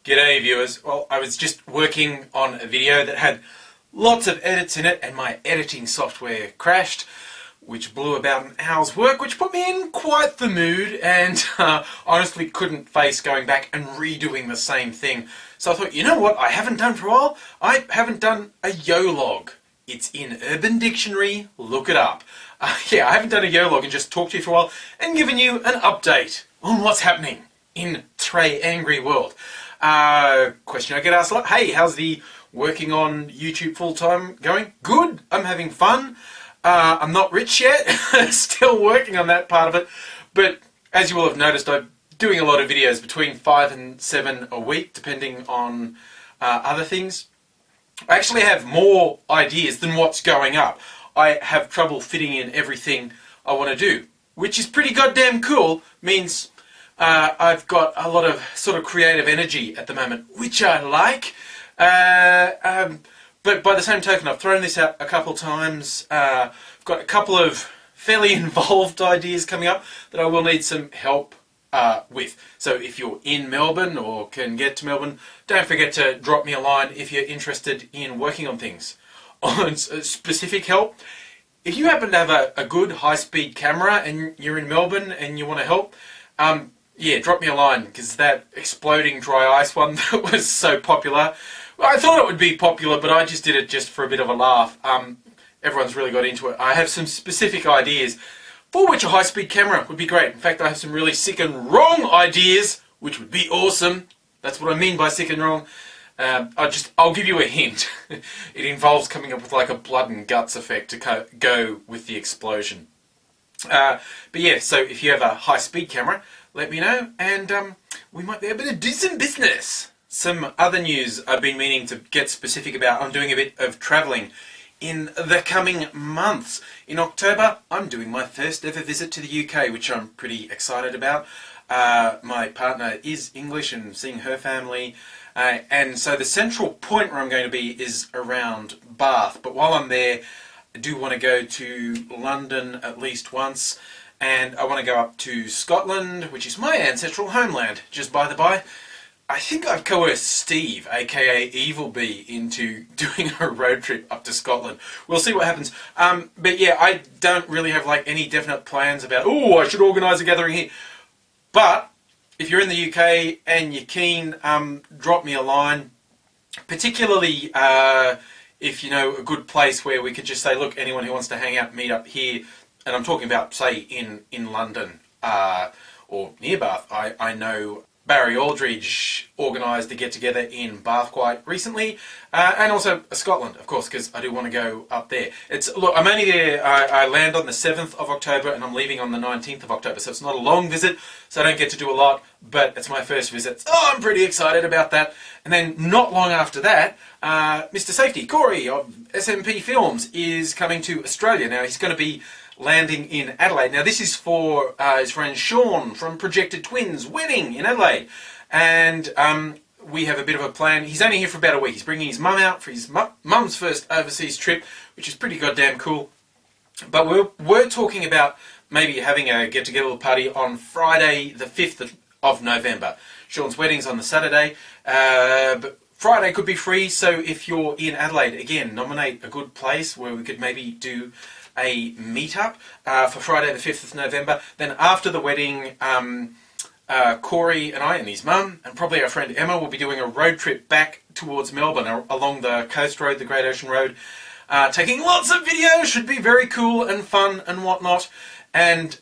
G'day viewers. Well, I was just working on a video that had lots of edits in it and my editing software crashed, which blew about an hour's work, which put me in quite the mood and honestly couldn't face going back and redoing the same thing. So I thought, you know what I haven't done for a while? I haven't done a YOLOG. It's in Urban Dictionary, look it up. I haven't done a YOLOG and just talked to you for a while and given you an update on what's happening in Trey Angry World. Question I get asked a lot, hey, how's the working on YouTube full-time going? Good, I'm having fun. I'm not rich yet, still working on that part of it, but as you will have noticed, I'm doing a lot of videos, between 5 and 7 a week, depending on other things. I actually have more ideas than what's going up. I have trouble fitting in everything I want to do, which is pretty goddamn cool. Means I've got a lot of sort of creative energy at the moment, which I like. But by the same token, I've thrown this out a couple times. I've got a couple of fairly involved ideas coming up that I will need some help with. So if you're in Melbourne or can get to Melbourne, don't forget to drop me a line if you're interested in working on things. On specific help, if you happen to have a good high-speed camera and you're in Melbourne and you want to help, yeah, drop me a line, because that exploding dry ice one that was so popular, well, I thought it would be popular, but I just did it just for a bit of a laugh. Everyone's really got into it. I have some specific ideas for which a high-speed camera would be great. In fact, I have some really sick and wrong ideas, which would be awesome. That's what I mean by sick and wrong. I'll give you a hint. It involves coming up with like a blood and guts effect to go with the explosion. But yeah, so if you have a high-speed camera, let me know, and we might be able to do some business. Some other news I've been meaning to get specific about. I'm doing a bit of travelling in the coming months. In October, I'm doing my first ever visit to the UK, which I'm pretty excited about. My partner is English and seeing her family, and so the central point where I'm going to be is around Bath. But while I'm there, I do want to go to London at least once. And I want to go up to Scotland, which is my ancestral homeland, just by the by. I think I've coerced Steve, aka Evilbee, into doing a road trip up to Scotland. We'll see what happens. But yeah, I don't really have like any definite plans about, oh, I should organise a gathering here. But if you're in the UK and you're keen, drop me a line. Particularly if you know a good place where we could just say, look, anyone who wants to hang out, meet up here. And I'm talking about, say, in London or near Bath. I know Barry Aldridge organised a get-together in Bath quite recently, and also Scotland, of course, because I do want to go up there. Look, I'm only there, I land on the 7th of October and I'm leaving on the 19th of October, so it's not a long visit, so I don't get to do a lot, but it's my first visit, so I'm pretty excited about that. And then not long after that, Mr. Safety, Corey of SMP Films, is coming to Australia. Now, he's going to be landing in Adelaide. Now this is for his friend Sean from Projected Twins' wedding in Adelaide. And we have a bit of a plan. He's only here for about a week. He's bringing his mum out for his mum's first overseas trip, which is pretty goddamn cool. But we're talking about maybe having a get-together party on Friday the 5th of November. Sean's wedding's on the Saturday, but Friday could be free, so if you're in Adelaide, again, nominate a good place where we could maybe do a meetup for Friday the 5th of November. Then after the wedding, Corey and I and his mum and probably our friend Emma will be doing a road trip back towards Melbourne along the coast road, the Great Ocean Road, taking lots of videos. Should be very cool and fun and whatnot. And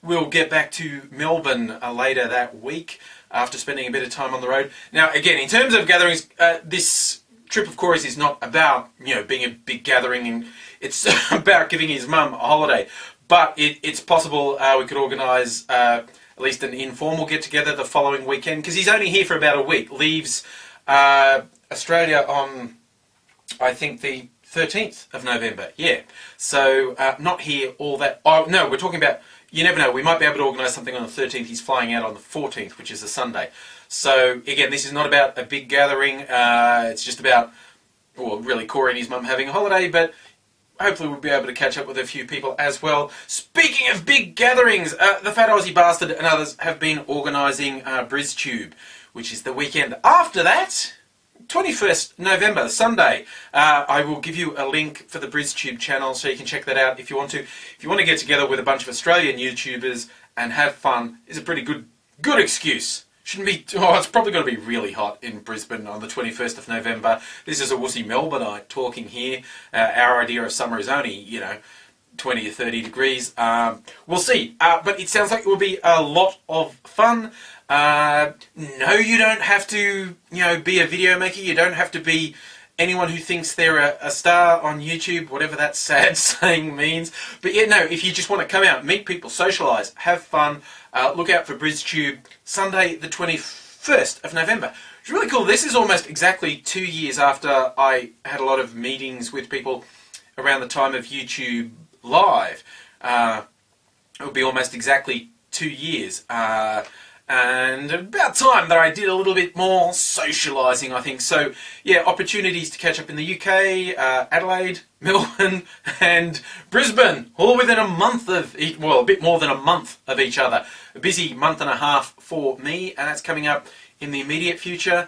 we'll get back to Melbourne later that week after spending a bit of time on the road. Now again, in terms of gatherings, this trip of Corey's is not about, you know, being a big gathering, and it's about giving his mum a holiday. But it's possible we could organise at least an informal get-together the following weekend, because he's only here for about a week. Leaves Australia on, I think, the 13th of November. Yeah. So not here all that. Oh no, we're talking about, you never know, we might be able to organise something on the 13th. He's flying out on the 14th, which is a Sunday. So again, this is not about a big gathering. It's just about, well, really Corey and his mum having a holiday, but hopefully we'll be able to catch up with a few people as well. Speaking of big gatherings, the Fat Aussie Bastard and others have been organising BrizTube, which is the weekend after that, 21st November, Sunday. I will give you a link for the BrizTube channel so you can check that out if you want to. If you want to get together with a bunch of Australian YouTubers and have fun, it's a pretty good excuse. Shouldn't be, it's probably going to be really hot in Brisbane on the 21st of November. This is a wussy Melbourneite talking here. Our idea of summer is only, 20 or 30 degrees. We'll see. But it sounds like it will be a lot of fun. No, you don't have to, be a video maker. You don't have to be anyone who thinks they're a star on YouTube, whatever that sad saying means. But yeah, no, if you just want to come out, meet people, socialise, have fun, look out for BrizTube, Sunday the 21st of November. It's really cool. This is almost exactly 2 years after I had a lot of meetings with people around the time of YouTube Live. It will be almost exactly 2 years. And about time that I did a little bit more socialising, I think. So, yeah, opportunities to catch up in the UK, Adelaide, Melbourne, and Brisbane, all within a month of, well, a bit more than a month of each other. A busy month and a half for me, and that's coming up in the immediate future.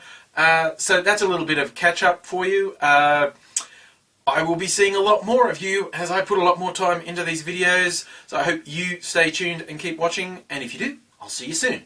So that's a little bit of catch up for you. I will be seeing a lot more of you as I put a lot more time into these videos. So I hope you stay tuned and keep watching, and if you do, I'll see you soon.